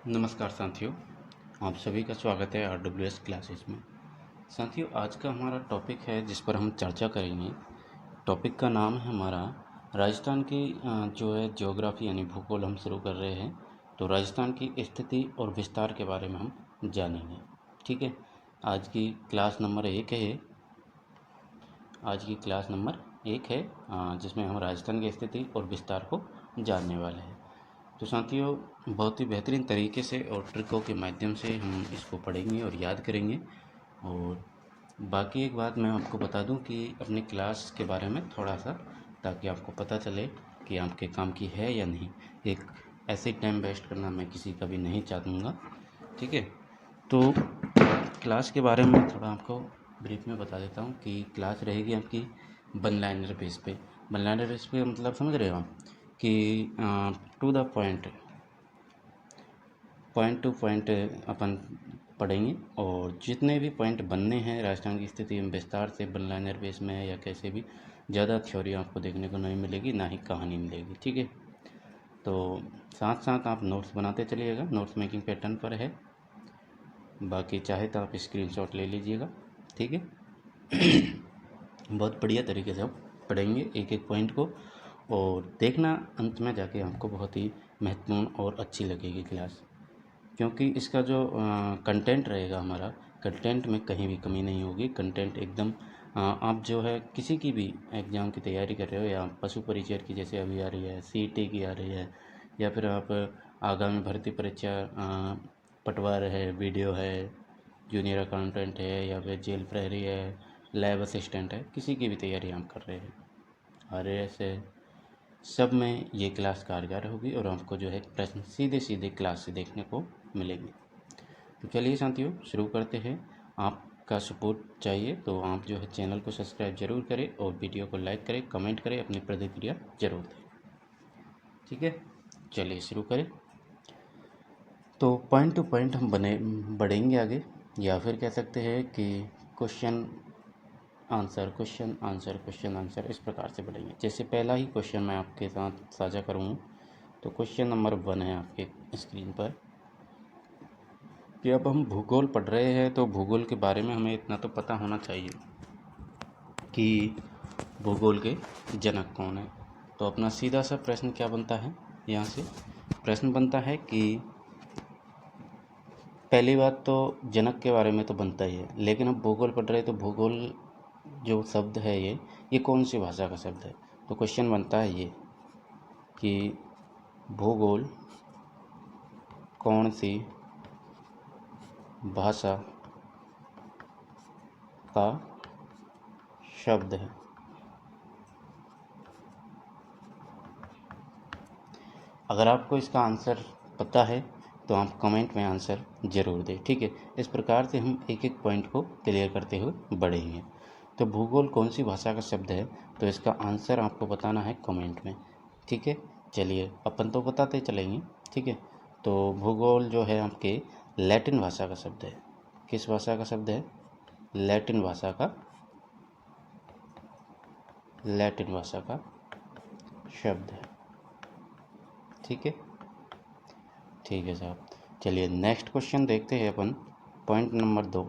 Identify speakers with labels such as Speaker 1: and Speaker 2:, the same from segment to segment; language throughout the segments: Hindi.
Speaker 1: नमस्कार साथियों, आप सभी का स्वागत है RWS क्लासेस में। साथियों, आज का हमारा टॉपिक है जिस पर हम चर्चा करेंगे। टॉपिक का नाम है हमारा राजस्थान की जो है ज्योग्राफी यानी भूगोल हम शुरू कर रहे हैं। तो राजस्थान की स्थिति और विस्तार के बारे में हम जानेंगे। ठीक है, आज की क्लास नंबर 1 है। आज की क्लास नंबर 1 है जिसमें हम राजस्थान की स्थिति और विस्तार को जानने वाले हैं। तो साथियों, बहुत ही बेहतरीन तरीके से और ट्रिकों के माध्यम से हम इसको पढ़ेंगे और याद करेंगे। और बाकी एक बात मैं आपको बता दूं कि अपनी क्लास के बारे में थोड़ा सा, ताकि आपको पता चले कि आपके काम की है या नहीं। एक ऐसे टाइम वेस्ट करना मैं किसी का भी नहीं चाहूँगा। ठीक है, तो क्लास के बारे में थोड़ा आपको ब्रीफ में बता देता हूँ कि क्लास रहेगी आपकी वन लाइनर बेस पे। वन लाइनर बेस पे मतलब समझ रहे हो आप कि to the point to point अपन पढ़ेंगे। और जितने भी पॉइंट बनने हैं राजस्थान की स्थिति में विस्तार से वन लाइनर बेस में या कैसे भी, ज़्यादा थ्योरी आपको देखने को नहीं मिलेगी, ना ही कहानी मिलेगी। ठीक है, तो साथ साथ आप नोट्स बनाते चलिएगा। नोट्स मेकिंग पैटर्न पर है, बाकी चाहे तो आप स्क्रीनशॉट ले लीजिएगा। ठीक है बहुत बढ़िया तरीके से आप पढ़ेंगे एक एक पॉइंट को, और देखना अंत में जाके आपको बहुत ही महत्वपूर्ण और अच्छी लगेगी क्लास। क्योंकि इसका जो कंटेंट रहेगा हमारा, कंटेंट में कहीं भी कमी नहीं होगी। कंटेंट एकदम आप जो है किसी की भी एग्ज़ाम की तैयारी कर रहे हो, या पशु परिचर की जैसे अभी आ रही है, CET की आ रही है, या फिर आप आगामी भर्ती परीक्षा पटवार है, वीडियो है, जूनियर अकाउंटेंट है, या फिर जेल प्रहरी है, लैब असिस्टेंट है, किसी की भी तैयारी आप कर रहे हैं, RAS है, सब में ये क्लास कारगर होगी और आपको जो है प्रश्न सीधे सीधे क्लास से देखने को मिलेंगे। तो चलिए साथियों, शुरू करते हैं। आपका सपोर्ट चाहिए तो आप जो है चैनल को सब्सक्राइब जरूर करें और वीडियो को लाइक करें, कमेंट करें, अपनी प्रतिक्रिया जरूर दें। ठीक है, चलिए शुरू करें। तो पॉइंट टू पॉइंट हम बढ़ेंगे आगे, या फिर कह सकते हैं कि question answer question answer question answer, इस प्रकार से बढ़ेंगे। जैसे पहला ही क्वेश्चन मैं आपके साथ साझा करूँ, तो क्वेश्चन नंबर 1 है आपके स्क्रीन पर कि अब हम भूगोल पढ़ रहे हैं, तो भूगोल के बारे में हमें इतना तो पता होना चाहिए कि भूगोल के जनक कौन है। तो अपना सीधा सा प्रश्न क्या बनता है, यहाँ से प्रश्न बनता है कि पहली बात तो जनक के बारे में तो बनता ही है, लेकिन अब भूगोल पढ़ रहे हैं तो भूगोल जो शब्द है ये कौन सी भाषा का शब्द है। तो क्वेश्चन बनता है ये कि भूगोल कौन सी भाषा का शब्द है। अगर आपको इसका आंसर पता है तो आप कमेंट में आंसर ज़रूर दें। ठीक है, इस प्रकार से हम एक एक पॉइंट को क्लियर करते हुए बढ़ेंगे। तो भूगोल कौन सी भाषा का शब्द है, तो इसका आंसर आपको बताना है कमेंट में। ठीक है, चलिए अपन तो बताते चलेंगे। ठीक है, तो भूगोल जो है आपके लैटिन भाषा का शब्द है। किस भाषा का शब्द है? लैटिन भाषा का शब्द है। ठीक है, ठीक है साहब। चलिए नेक्स्ट क्वेश्चन देखते हैं अपन। Point number 2।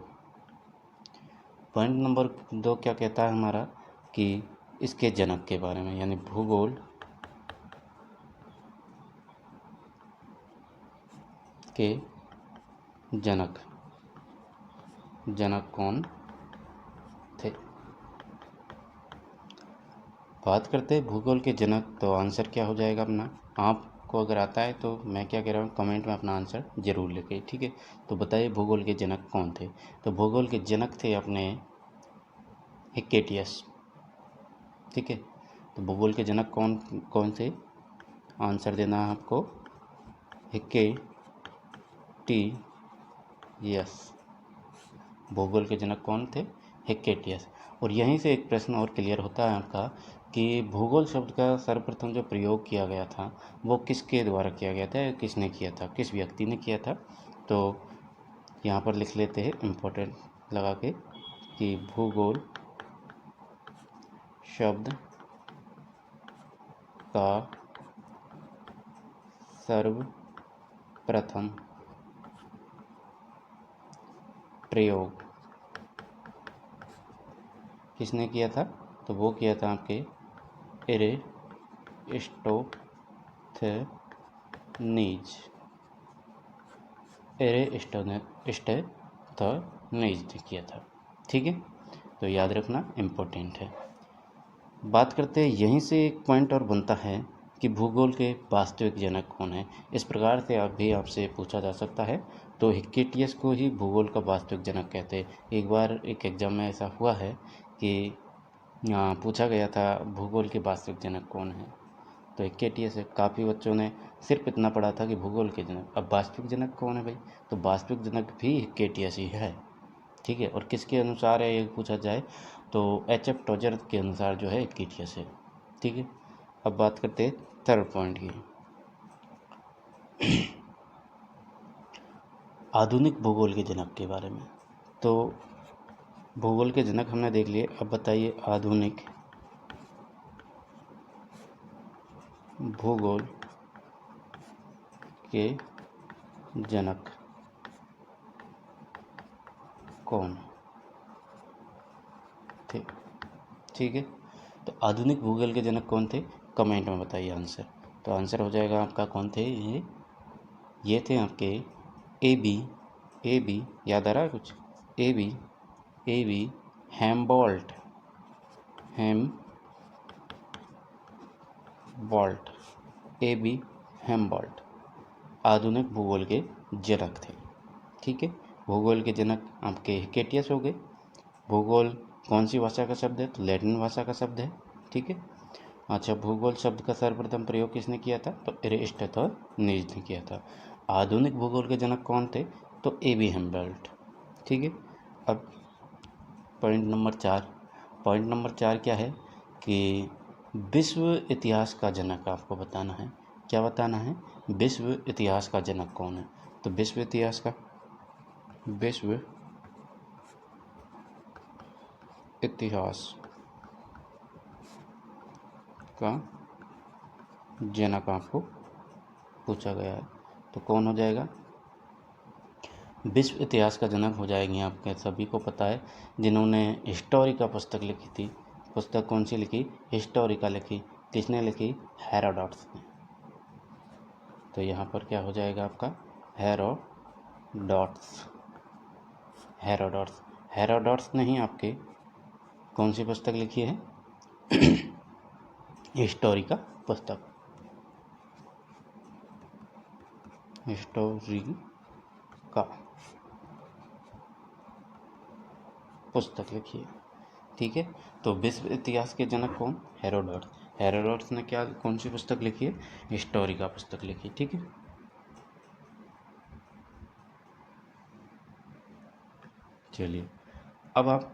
Speaker 1: पॉइंट नंबर 2 क्या कहता है हमारा कि इसके जनक के बारे में, यानी भूगोल के जनक कौन थे। बात करते हैं भूगोल के जनक, तो आंसर क्या हो जाएगा अपना। आपको अगर आता है तो मैं क्या कह रहा हूँ, कमेंट में अपना आंसर ज़रूर लिखें। ठीक है, तो बताइए भूगोल के जनक कौन थे। तो भूगोल के जनक थे अपने हिक्केटियस। ठीक है, तो भूगोल के जनक कौन कौन थे, आंसर देना है आपको हिक्केटियस। भूगोल के जनक कौन थे? हिक्केटियस। और यहीं से एक प्रश्न और क्लियर होता है आपका कि भूगोल शब्द का सर्वप्रथम जो प्रयोग किया गया था वो किसके द्वारा किया गया था, किसने किया था, किस व्यक्ति ने किया था। तो यहाँ पर लिख लेते हैं इम्पोर्टेंट लगा के कि भूगोल शब्द का सर्वप्रथम प्रयोग किसने किया था? तो वो किया था आपके एरिस्टोथेनीज ने किया था। ठीक है, तो याद रखना इम्पोर्टेंट है। बात करते हैं, यहीं से एक पॉइंट और बनता है कि भूगोल के वास्तविक जनक कौन है। इस प्रकार से आपसे पूछा जा सकता है, तो हिक्केटियस को ही भूगोल का वास्तविक जनक कहते हैं। एक बार एक एग्जाम में ऐसा हुआ है कि पूछा गया था भूगोल के वास्तविक जनक कौन है, तो हिक्केटियस है। काफ़ी बच्चों ने सिर्फ इतना पढ़ा था कि भूगोल के जनक। अब वास्तविक जनक कौन है भाई? तो वास्तविक जनक भी हिक्केटियस ही है। ठीक है, और किसके अनुसार है ये पूछा जाए तो H.F. टोजर के अनुसार जो है हिक्केटियस है। ठीक है, अब बात करते हैं थर्ड पॉइंट की, आधुनिक भूगोल के जनक के बारे में। तो भूगोल के जनक हमने देख लिए, अब बताइए आधुनिक भूगोल के जनक कौन थे? ठीक है, तो आधुनिक भूगोल के जनक कौन थे? कमेंट में बताइए आंसर। तो आंसर हो जाएगा आपका, कौन थे ये थे आपके ए बी याद आ रहा है कुछ? ए बी हेम्बोल्ट हेम्बोल्ट आधुनिक भूगोल के जनक थे। ठीक है, भूगोल के जनक आपके हिक्केटियस हो गए। भूगोल कौन सी भाषा का शब्द है? तो लैटिन भाषा का शब्द है। ठीक है, अच्छा, भूगोल शब्द का सर्वप्रथम प्रयोग किसने किया था? तो एरिस्टोथेनीज ने किया था। आधुनिक भूगोल के जनक कौन थे? तो ए.बी. हेम्बोल्ट। ठीक है, अब पॉइंट नंबर 4 क्या है कि विश्व इतिहास का जनक आपको बताना है। क्या बताना है? विश्व इतिहास का जनक कौन है? तो विश्व इतिहास का जनक आपको पूछा गया है, तो कौन हो जाएगा? विश्व इतिहास का जनक हो जाएंगे आपके सभी को पता है, जिन्होंने हिस्टोरिका पुस्तक लिखी थी। पुस्तक कौन सी लिखी? हिस्टोरिका लिखी। किसने लिखी? हेरोडोटस ने। तो यहाँ पर क्या हो जाएगा आपका? हेरोडोटस ने ही आपके कौन सी पुस्तक लिखी है? हिस्टोरिका पुस्तक लिखी है। ठीक है, तो विश्व इतिहास के जनक कौन? हेरोडोटस ने कौन सी पुस्तक लिखी है? हिस्टोरिका पुस्तक लिखी। ठीक है, चलिए अब आप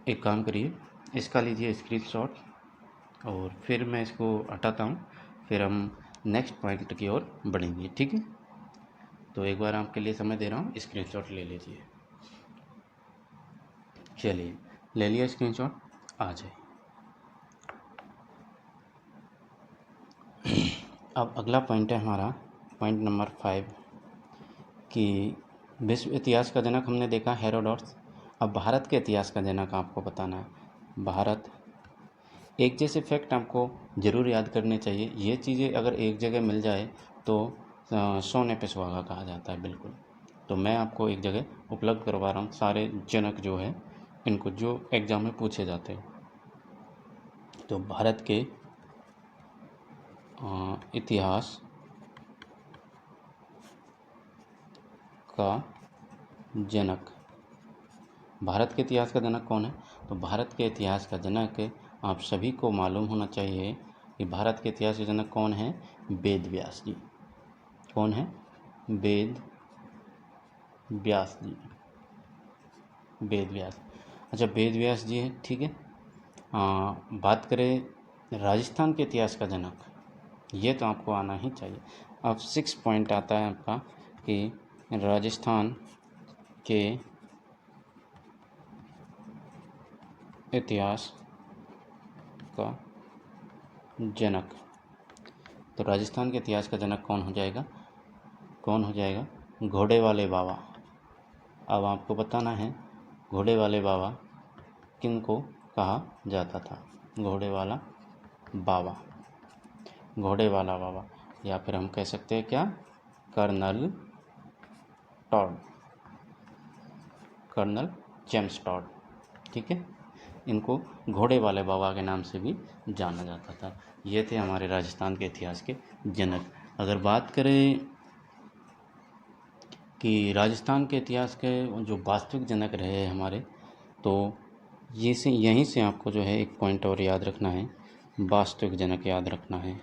Speaker 1: एक काम करिए, इसका लीजिए स्क्रीनशॉट और फिर मैं इसको हटाता हूँ, फिर हम नेक्स्ट पॉइंट की ओर बढ़ेंगे। ठीक है, तो एक बार आपके लिए समय दे रहा हूँ, स्क्रीनशॉट ले लीजिए। चलिए, ले लिया स्क्रीनशॉट, आ जाए। अब अगला पॉइंट है हमारा पॉइंट नंबर 5 कि विश्व इतिहास का जनक हमने देखा हेरोडोटस। अब भारत के इतिहास का जनक आपको बताना है। भारत, एक जैसे फैक्ट आपको ज़रूर याद करने चाहिए। ये चीज़ें अगर एक जगह मिल जाए तो सोने पे सुहागा कहा जाता है। बिल्कुल, तो मैं आपको एक जगह उपलब्ध करवा रहा हूँ सारे जनक जो है इनको, जो एग्ज़ाम में पूछे जाते हैं। तो भारत के इतिहास का जनक, भारत के इतिहास का जनक कौन है? तो भारत के इतिहास का जनक आप सभी को मालूम होना चाहिए कि भारत के इतिहास के जनक कौन है? वेद व्यास जी। कौन है? वेद व्यास जी। वेद व्यास, अच्छा, वेद व्यास जी है। ठीक है, बात करें राजस्थान के इतिहास का जनक, ये तो आपको आना ही चाहिए। अब 6 पॉइंट आता है आपका कि राजस्थान के इतिहास का जनक। तो राजस्थान के इतिहास का जनक कौन हो जाएगा? घोड़े वाले बाबा। अब आपको बताना है घोड़े वाले बाबा किन को कहा जाता था। घोड़े वाला बाबा, घोड़े वाला बाबा, या फिर हम कह सकते हैं क्या, Colonel Tod, Colonel James Tod. ठीक है, इनको घोड़े वाले बाबा के नाम से भी जाना जाता था। ये थे हमारे राजस्थान के इतिहास के जनक। अगर बात करें कि राजस्थान के इतिहास के जो वास्तविक जनक रहे हमारे, तो ये से यहीं से आपको जो है एक पॉइंट और याद रखना है, वास्तविक जनक याद रखना है।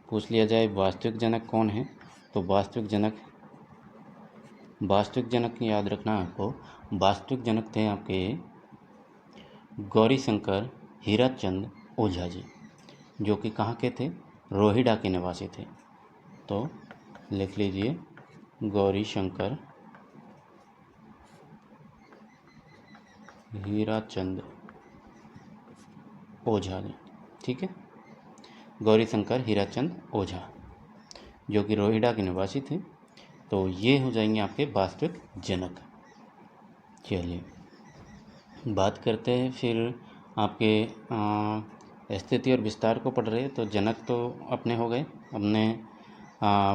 Speaker 1: पूछ लिया जाए वास्तविक जनक कौन है, तो वास्तविक जनक याद रखना है आपको। वास्तविक जनक थे आपके गौरीशंकर हीराचंद ओझा जी, जो कि कहाँ के थे, रोहिड़ा के निवासी थे। तो लिख लीजिए गौरीशंकर हीराचंद ओझा जी। ठीक है, गौरीशंकर हीराचंद ओझा जो कि रोहिड़ा के निवासी थे। तो ये हो जाएंगे आपके वास्तविक जनक। चलिए बात करते हैं फिर आपके स्थिति और विस्तार को पढ़ रहे हैं। तो जनक तो अपने हो गए, हमने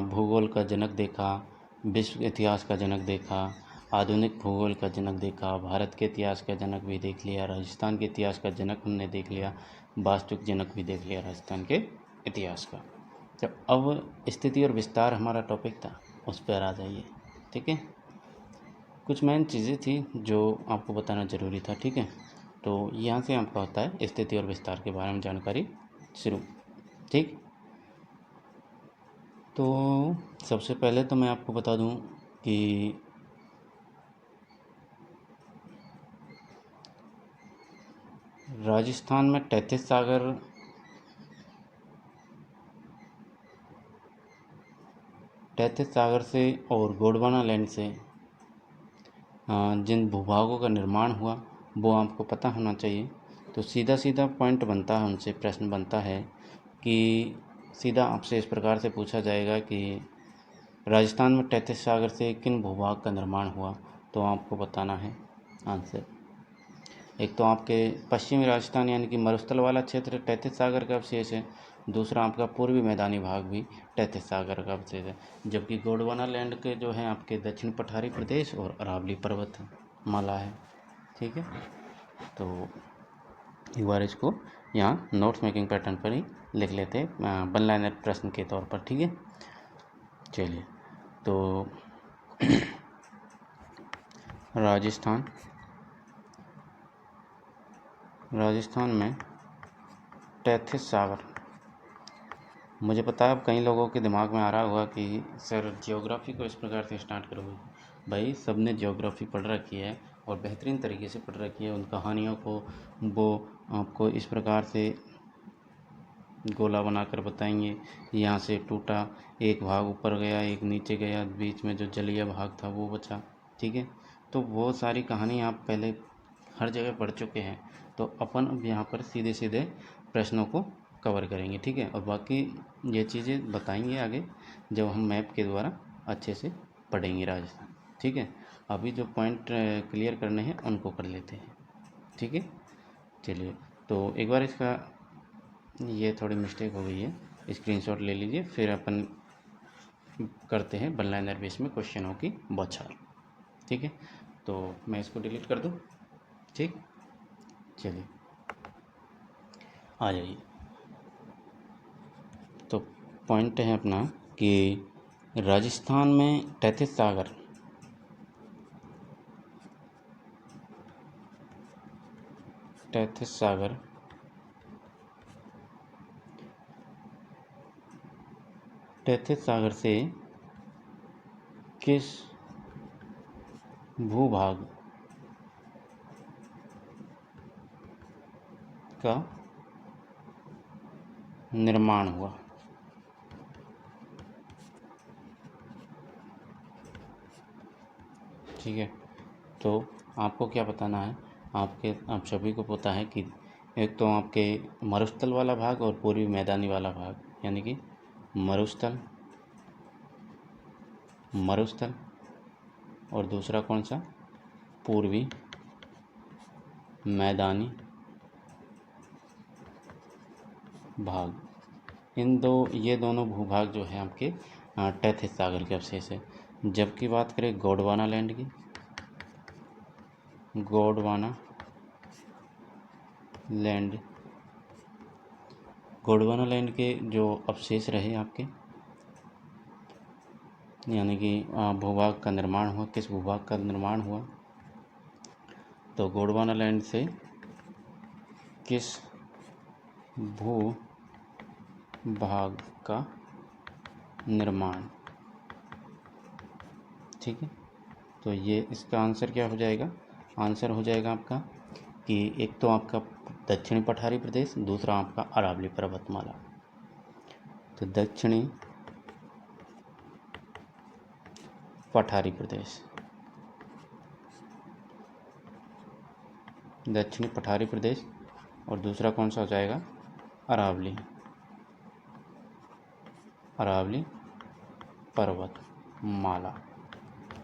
Speaker 1: भूगोल का जनक देखा, विश्व इतिहास का जनक देखा, आधुनिक भूगोल का जनक देखा, भारत के इतिहास का जनक भी देख लिया, राजस्थान के इतिहास का जनक हमने देख लिया, वास्तविक जनक भी देख लिया राजस्थान के इतिहास का। तो अब स्थिति और विस्तार हमारा टॉपिक था, उस पर आ जाइए। ठीक है, कुछ मेन चीज़ें थी जो आपको बताना ज़रूरी था। ठीक है, तो यहाँ से आपका होता है स्थिति और विस्तार के बारे में जानकारी शुरू। ठीक, तो सबसे पहले तो मैं आपको बता दूं कि राजस्थान में तैतीस सागर से और गोंडवाना लैंड से जिन भूभागों का निर्माण हुआ वो आपको पता होना चाहिए। तो सीधा सीधा पॉइंट बनता है, उनसे प्रश्न बनता है कि सीधा आपसे इस प्रकार से पूछा जाएगा कि राजस्थान में तैतीस सागर से किन भूभाग का निर्माण हुआ, तो आपको बताना है आंसर। एक तो आपके पश्चिमी राजस्थान यानी कि मरुस्थल वाला क्षेत्र तैतीस सागर का अवशेष है, दूसरा आपका पूर्वी मैदानी भाग भी तैतीस सागर का अवशेष है, जबकि गोंडवाना लैंड के जो है आपके दक्षिण पठारी प्रदेश और अरावली पर्वत माला है। ठीक है, तो एक बार इसको यहाँ नोट्स मेकिंग पैटर्न पर ही लिख लेते हैं वन लाइनर प्रश्न के तौर पर। ठीक है, चलिए तो राजस्थान में तैतीस सागर, मुझे पता है अब कई लोगों के दिमाग में आ रहा होगा कि सर ज्योग्राफी को इस प्रकार से स्टार्ट करोगे। भाई सबने ज्योग्राफी पढ़ रखी है और बेहतरीन तरीके से पढ़ रखी है, उन कहानियों को वो आपको इस प्रकार से गोला बनाकर बताएंगे, यहाँ से टूटा, एक भाग ऊपर गया, एक नीचे गया, बीच में जो जलीय भाग था वो बचा। ठीक है, तो वो सारी कहानी आप पहले हर जगह पढ़ चुके हैं, तो अपन अब यहाँ पर सीधे सीधे प्रश्नों को कवर करेंगे। ठीक है, और बाकी ये चीज़ें बताएंगे आगे जब हम मैप के द्वारा अच्छे से पढ़ेंगे राजस्थान। ठीक है, अभी जो पॉइंट क्लियर करने हैं उनको कर लेते हैं। ठीक है, चलिए तो एक बार इसका ये थोड़ी मिस्टेक हो गई है, स्क्रीनशॉट ले लीजिए, फिर अपन करते हैं वन लाइनर बेस में क्वेश्चनों की बौछार। ठीक है, तो मैं इसको डिलीट कर दूं। ठीक, चलिए आ जाइए। तो पॉइंट है अपना कि राजस्थान में तैतीस सागर से किस भूभाग का निर्माण हुआ। ठीक है, तो आपको क्या बताना है, आप सभी को पता है कि एक तो आपके मरुस्थल वाला भाग और पूर्वी मैदानी वाला भाग, यानी कि मरुस्थल और दूसरा कौन सा, पूर्वी मैदानी भाग। ये दोनों भूभाग जो है आपके टैथिस सागर के अवशेष है। जबकि बात करें गोंडवाना लैंड की, गोंडवाना लैंड के जो अवशेष रहे आपके, यानी कि भूभाग का निर्माण हुआ, किस भूभाग का निर्माण हुआ, तो गोंडवाना लैंड से किस भूभाग का निर्माण। ठीक है, तो ये इसका आंसर क्या हो जाएगा? आंसर हो जाएगा आपका कि एक तो आपका दक्षिणी पठारी प्रदेश, दूसरा आपका अरावली पर्वतमाला। तो दक्षिणी पठारी प्रदेश और दूसरा कौन सा हो जाएगा? अरावली पर्वतमाला।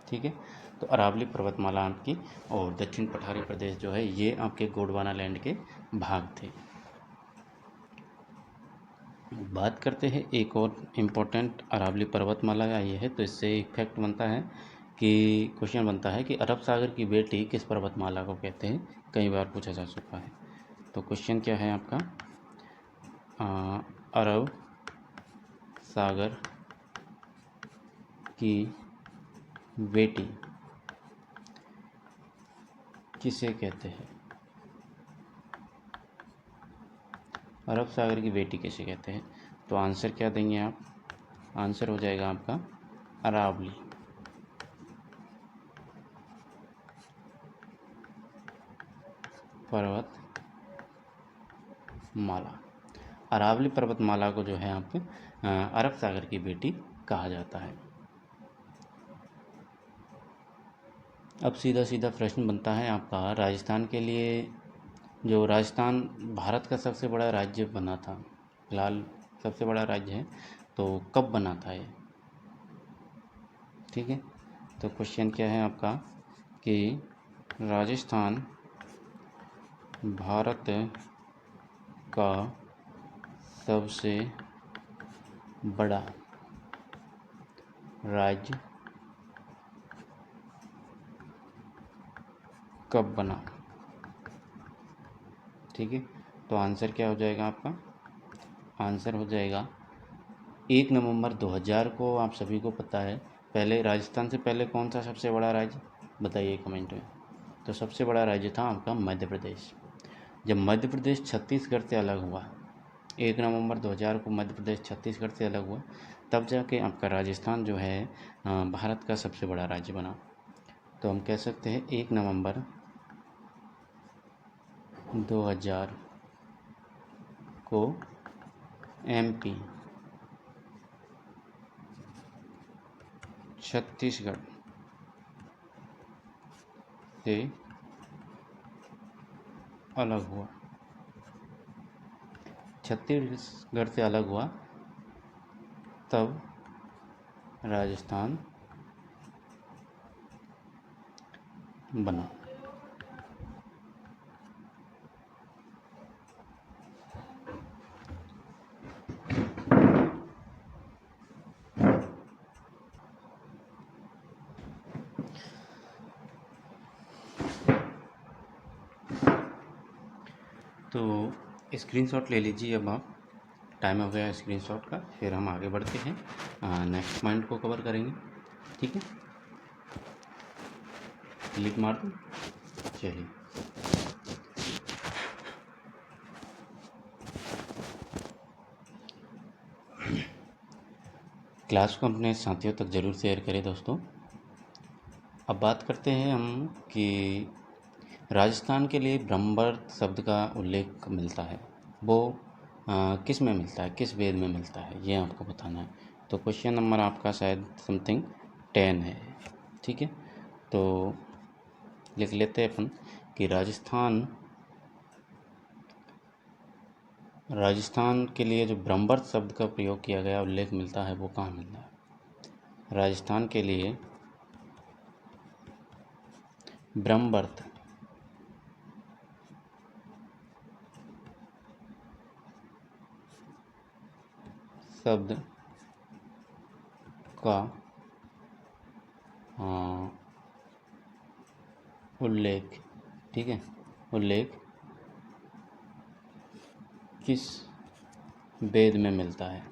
Speaker 1: ठीक है, तो अरावली पर्वतमाला आपकी और दक्षिण पठारी प्रदेश जो है ये आपके गोंडवाना लैंड के भाग थे। बात करते हैं एक और इम्पोर्टेंट अरावली पर्वतमाला का ये है, तो इससे एक फैक्ट बनता है कि क्वेश्चन बनता है कि अरब सागर की बेटी किस पर्वतमाला को कहते हैं, कई बार पूछा जा चुका है। तो क्वेश्चन क्या है आपका? अरब सागर की बेटी किसे कहते हैं? अरब सागर की बेटी किसे कहते हैं? तो आंसर क्या देंगे आप? आंसर हो जाएगा आपका अरावली पर्वतमाला। अरावली पर्वतमाला को जो है आपके अरब सागर की बेटी कहा जाता है। अब सीधा सीधा प्रश्न बनता है आपका राजस्थान के लिए। जो राजस्थान भारत का सबसे बड़ा राज्य बना था, फिलहाल सबसे बड़ा राज्य है, तो कब बना था ये? ठीक है, तो क्वेश्चन क्या है आपका कि राजस्थान भारत का सबसे बड़ा राज्य कब बना? ठीक है, तो आंसर क्या हो जाएगा आपका? आंसर हो जाएगा 1 नवंबर 2000 को। आप सभी को पता है, पहले राजस्थान से पहले कौन सा सबसे बड़ा राज्य, बताइए कमेंट में। तो सबसे बड़ा राज्य था आपका मध्य प्रदेश। जब मध्य प्रदेश छत्तीसगढ़ से अलग हुआ, 1 नवंबर 2000 को मध्य प्रदेश छत्तीसगढ़ से अलग हुआ, तब जाके आपका राजस्थान जो है भारत का सबसे बड़ा राज्य बना। तो हम कह सकते हैं 1 नवंबर 2000 को MP छत्तीसगढ़ से अलग हुआ। छत्तीसगढ़ से अलग हुआ तब राजस्थान बना। तो स्क्रीनशॉट ले लीजिए। अब आप, टाइम हो गया स्क्रीनशॉट का, फिर हम आगे बढ़ते हैं, नेक्स्ट पॉइंट को कवर करेंगे। ठीक है, क्लिक मार दो। चलिए, क्लास को अपने साथियों तक ज़रूर शेयर करें दोस्तों। अब बात करते हैं हम कि राजस्थान के लिए ब्रह्मवर्त शब्द का उल्लेख मिलता है, वो किस में मिलता है, किस वेद में मिलता है, ये आपको बताना है। तो क्वेश्चन नंबर आपका शायद समथिंग 10 है। ठीक है, तो लिख लेते हैं अपन कि राजस्थान के लिए जो ब्रह्मवर्त शब्द का प्रयोग किया गया, उल्लेख मिलता है, वो कहाँ मिलता है? राजस्थान के लिए ब्रह्मबर्त शब्द का उल्लेख, ठीक है, उल्लेख किस वेद में मिलता है।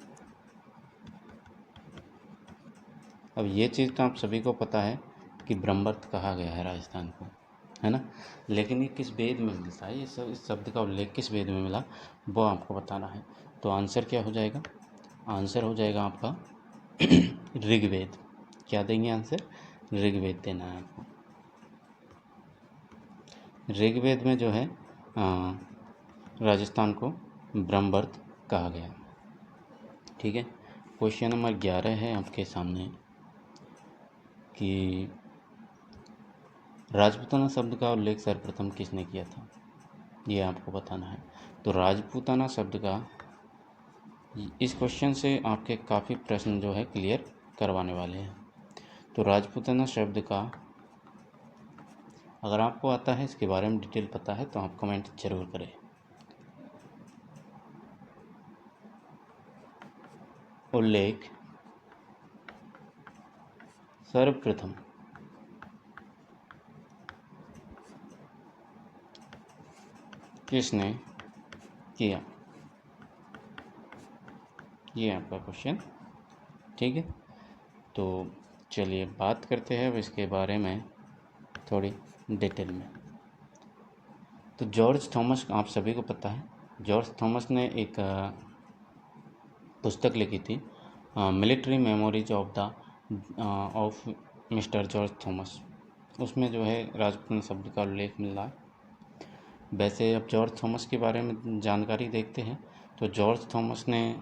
Speaker 1: अब ये चीज़ तो आप सभी को पता है कि ब्रह्मबर्त कहा गया है राजस्थान को, है ना, लेकिन ये किस वेद में मिलता है, ये सब इस शब्द का उल्लेख किस वेद में मिला वो आपको बताना है। तो आंसर क्या हो जाएगा, आंसर हो जाएगा आपका ऋग्वेद। क्या देंगे आंसर, ऋग्वेद देना है आपको। ऋग्वेद में जो है राजस्थान को ब्रह्मबर्त कहा गया, ठीक है। क्वेश्चन नंबर 11 है आपके सामने कि राजपूताना शब्द का उल्लेख सर्वप्रथम किसने किया था, ये आपको बताना है। तो राजपूताना शब्द का, इस क्वेश्चन से आपके काफ़ी प्रश्न जो है क्लियर करवाने वाले हैं। तो राजपूताना शब्द का अगर आपको आता है, इसके बारे में डिटेल पता है तो आप कमेंट जरूर करें। उल्लेख सर्वप्रथम किसने किया, ये आपका क्वेश्चन, ठीक है। तो चलिए बात करते हैं अब इसके बारे में थोड़ी डिटेल में। तो जॉर्ज थॉमस, आप सभी को पता है, जॉर्ज थॉमस ने एक पुस्तक लिखी थी, military memories of mister George Thomas. उसमें जो है राजपूताना शब्द का उल्लेख मिल रहा है। वैसे अब जॉर्ज थॉमस के बारे में जानकारी देखते हैं। तो जॉर्ज थॉमस ने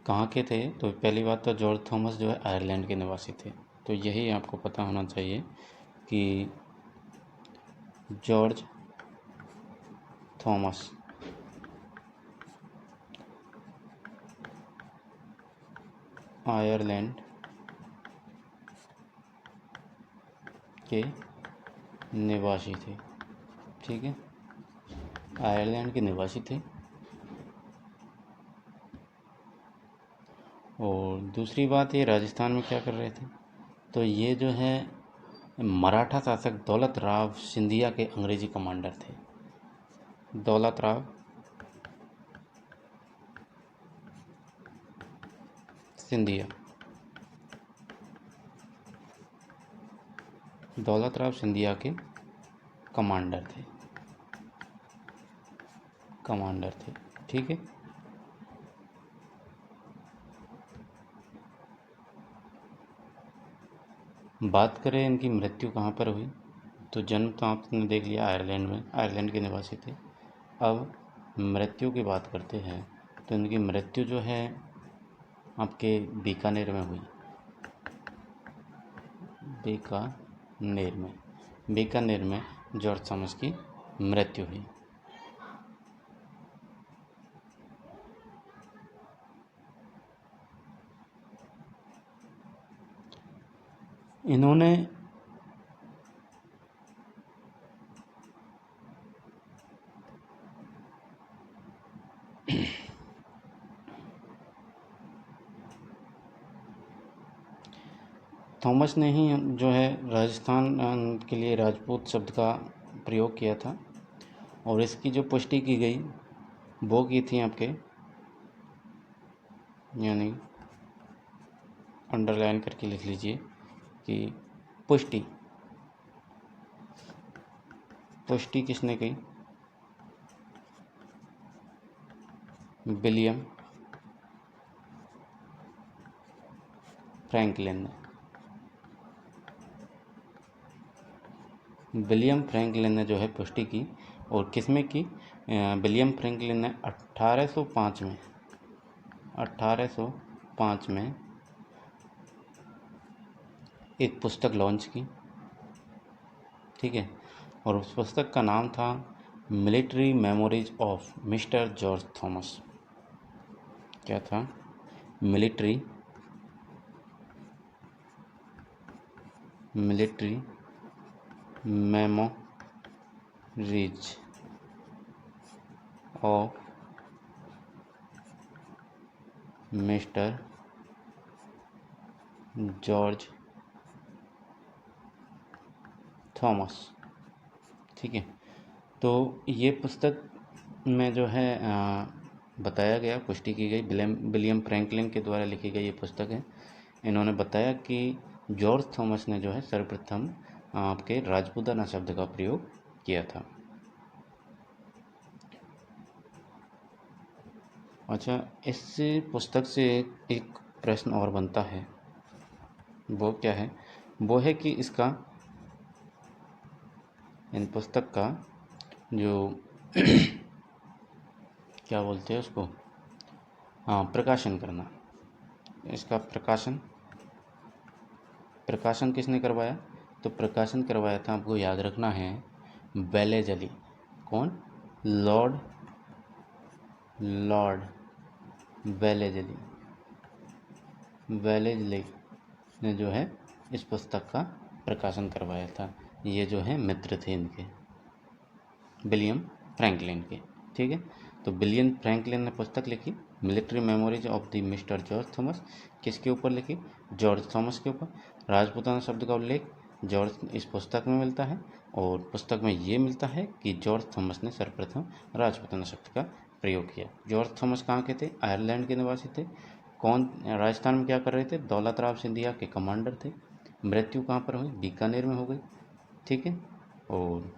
Speaker 1: कहाँ के थे, तो पहली बात तो जॉर्ज थॉमस जो है आयरलैंड के निवासी थे। तो यही आपको पता होना चाहिए कि जॉर्ज थॉमस आयरलैंड के निवासी थे, ठीक है, आयरलैंड के निवासी थे। और दूसरी बात, ये राजस्थान में क्या कर रहे थे, तो ये जो है मराठा शासक दौलत राव सिंधिया के अंग्रेजी कमांडर थे। दौलत राव सिंधिया, दौलत राव सिंधिया के कमांडर थे, कमांडर थे, ठीक है। बात करें इनकी मृत्यु कहाँ पर हुई, तो जन्म तो आपने देख लिया आयरलैंड में, आयरलैंड के निवासी थे। अब मृत्यु की बात करते हैं, तो इनकी मृत्यु जो है आपके बीकानेर में हुई, बीकानेर में जॉर्ज थॉमस की मृत्यु हुई। इन्होंने थॉमस ने ही जो है राजस्थान के लिए राजपूत शब्द का प्रयोग किया था। और इसकी जो पुष्टि की गई वो की थी आपके, यानी अंडरलाइन करके लिख लीजिए कि पुष्टि किसने की, विलियम फ्रैंकलिन ने। विलियम फ्रैंकलिन ने जो है पुष्टि की, और किसमें की, विलियम फ्रैंकलिन ने 1805 में एक पुस्तक लॉन्च की, ठीक है। और उस पुस्तक का नाम था military memories of mister George Thomas. क्या था, military military memories of mister George Thomas. ठीक है, तो ये पुस्तक में जो है बताया गया, पुष्टि की गई, विलियम फ्रैंकलिन के द्वारा लिखी गई ये पुस्तक है। इन्होंने बताया कि जॉर्ज थॉमस ने जो है सर्वप्रथम आपके राजपूताना शब्द का प्रयोग किया था। अच्छा, इस पुस्तक से एक प्रश्न और बनता है, वो क्या है? वो है कि इसका, इन पुस्तक का जो क्या बोलते हैं उसको, प्रकाशन करना। इसका प्रकाशन किसने करवाया? तो प्रकाशन करवाया था, आपको याद रखना है, वेलेजली। कौन? लॉर्ड वेलेजली ने जो है इस पुस्तक का प्रकाशन करवाया था। ये जो है मित्र थे इनके, विलियम फ्रैंकलिन के। ठीक है, तो विलियम फ्रैंकलिन ने पुस्तक लिखी military memories of the mister George Thomas. किसके ऊपर लिखी? जॉर्ज थॉमस के ऊपर। राजपूताना शब्द का उल्लेख जॉर्ज इस पुस्तक में मिलता है, और पुस्तक में ये मिलता है कि जॉर्ज थॉमस ने सर्वप्रथम राजपूताना शब्द का प्रयोग किया। जॉर्ज थॉमस कहाँ के थे? आयरलैंड के निवासी थे। कौन राजस्थान में क्या कर रहे थे? दौलत राव सिंधिया के कमांडर थे। मृत्यु कहाँ पर हुई? बीकानेर में हो गई। ठीक है, और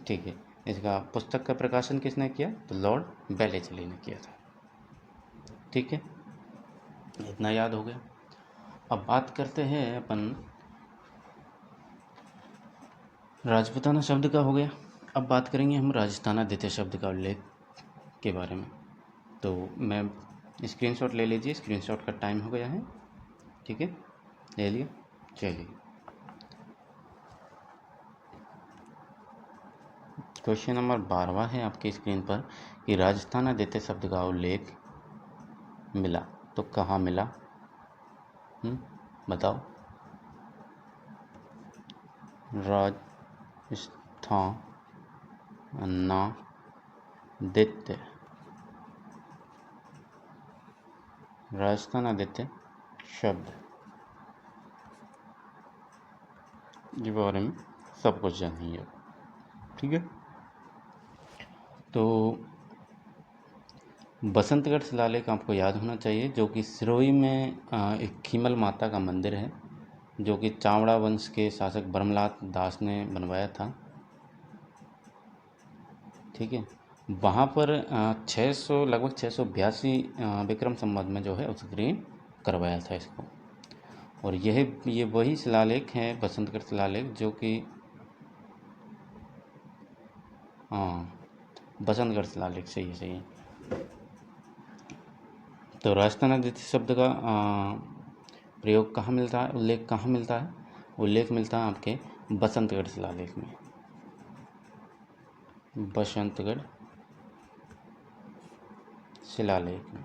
Speaker 1: ठीक है, इसका पुस्तक का प्रकाशन किसने किया? तो लॉर्ड वेलेजली ने किया था। ठीक है, इतना याद हो गया। अब बात करते हैं अपन, राजपूताना शब्द का हो गया, अब बात करेंगे हम राजस्थाना द्वितीय शब्द का उल्लेख के बारे में। तो मैं स्क्रीनशॉट ले लीजिए, स्क्रीनशॉट का टाइम हो गया है। ठीक है, ले लिया, चलिए। क्वेश्चन नंबर 12 है आपकी स्क्रीन पर कि राजस्थाना द्वितीय शब्द का उल्लेख मिला, तो कहाँ मिला? बताओ। राजस्थाना द्वितीय शब्द के बारे में सब कुछ जानिए। ठीक है, तो बसंतगढ़ शिलालेख आपको याद होना चाहिए, जो कि सिरोही में एक खीमल माता का मंदिर है, जो कि चावड़ा वंश के शासक ब्रह्मलाल दास ने बनवाया था। ठीक है, वहाँ पर 600 लगभग 682 विक्रम संवत में जो है उत्कीर्ण करवाया था इसको। और ये वही शिलालेख है, बसंतगढ़ शिलालेख, जो कि बसंतगढ़ शिलालेख, सही है। तो राजस्थाना द्वितीय शब्द का प्रयोग कहाँ मिलता है, उल्लेख कहाँ मिलता है? उल्लेख मिलता है आपके बसंतगढ़ शिलालेख में। बसंतगढ़ शिलालेख में,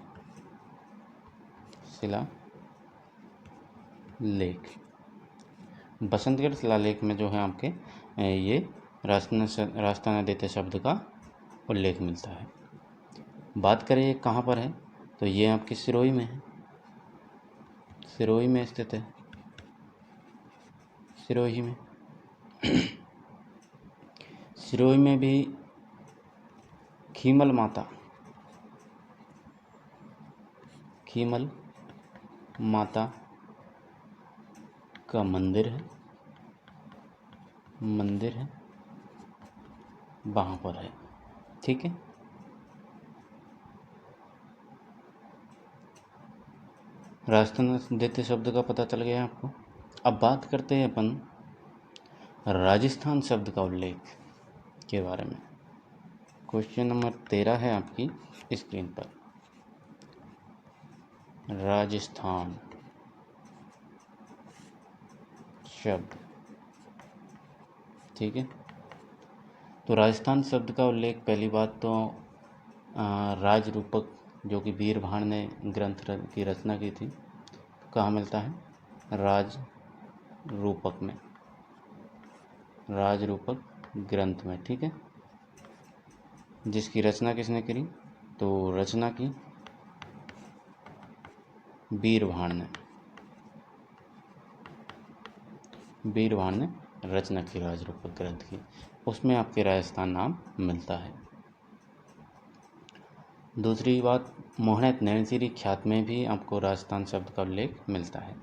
Speaker 1: बसंतगढ़ शिलालेख में जो है आपके ये राजस्थाना द्वितीय शब्द का उल्लेख मिलता है। बात करें ये कहाँ पर है, तो ये आपकी सिरोही में है, सिरोही में स्थित है, सिरोही में। सिरोही में भी खीमल माता का मंदिर है, वहाँ पर है। ठीक है, राजस्थान द्वितीय शब्द का पता चल गया आपको। अब बात करते हैं अपन राजस्थान शब्द का उल्लेख के बारे में। क्वेश्चन नंबर 13 है आपकी स्क्रीन पर, राजस्थान शब्द। ठीक है, तो राजस्थान शब्द का उल्लेख पहली बात तो राजरूपक, जो कि वीरभाण ने ग्रंथ की रचना की थी, कहाँ मिलता है? रूपक में, राज रूपक ग्रंथ में, ठीक है। जिसकी रचना किसने करी? तो रचना की वीरभाण ने, वीरभाण ने रचना की राज रूपक ग्रंथ की। उसमें आपके राजस्थान नाम मिलता है। दूसरी बात, मोहनत नैनसिरी ख्यात में भी आपको राजस्थान शब्द का उल्लेख मिलता है।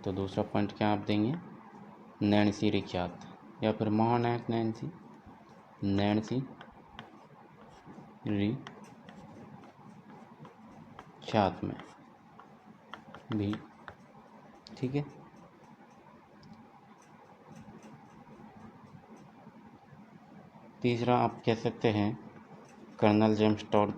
Speaker 1: तो दूसरा पॉइंट क्या आप देंगे? नैनसिरी ख्यात या फिर मोहनत नैनसिरी ख्यात में भी, ठीक है। तीसरा आप कह सकते हैं कर्नल जेम्स टॉड,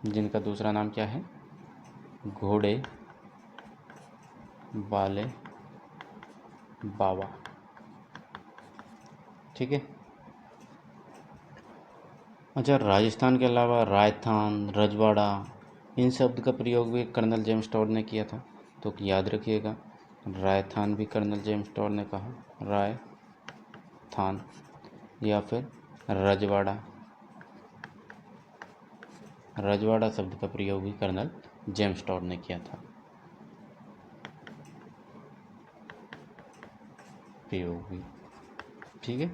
Speaker 1: जिनका दूसरा नाम क्या है? घोड़े वाले बाबा, ठीक है। अच्छा, राजस्थान के अलावा राजस्थान, रजवाड़ा, इन शब्द का प्रयोग भी कर्नल जेम्स टॉड ने किया था। तो याद रखिएगा, राजस्थान भी कर्नल जेम्स टॉड ने कहा, राजस्थान, या फिर रजवाड़ा शब्द का प्रयोग भी कर्नल जेम्स टॉड ने किया था। प्रयोग भी, ठीक है।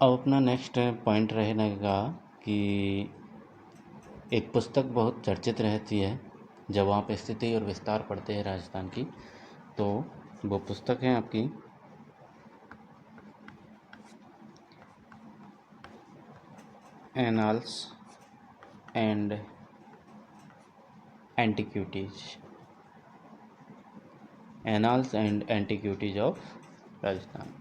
Speaker 1: अब अपना नेक्स्ट पॉइंट रहेगा कि एक पुस्तक बहुत चर्चित रहती है जब आप स्थिति और विस्तार पढ़ते हैं राजस्थान की, तो वो पुस्तक है आपकी annals and antiquities of Rajasthan.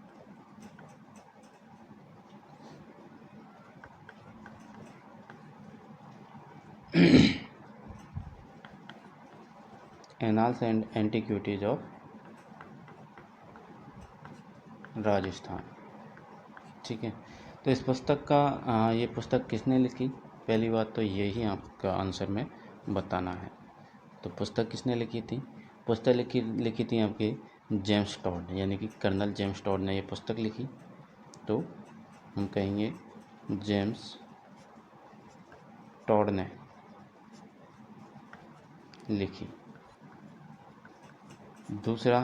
Speaker 1: Annals and antiquities of Rajasthan, ठीक है। तो इस पुस्तक का ये पुस्तक किसने लिखी? पहली बात तो यही आपका आंसर में बताना है। तो पुस्तक किसने लिखी थी? पुस्तक लिखी थी आपकी जेम्स टॉड, यानी कि कर्नल जेम्स टॉड ने ये पुस्तक लिखी। तो हम कहेंगे जेम्स टॉड ने लिखी। दूसरा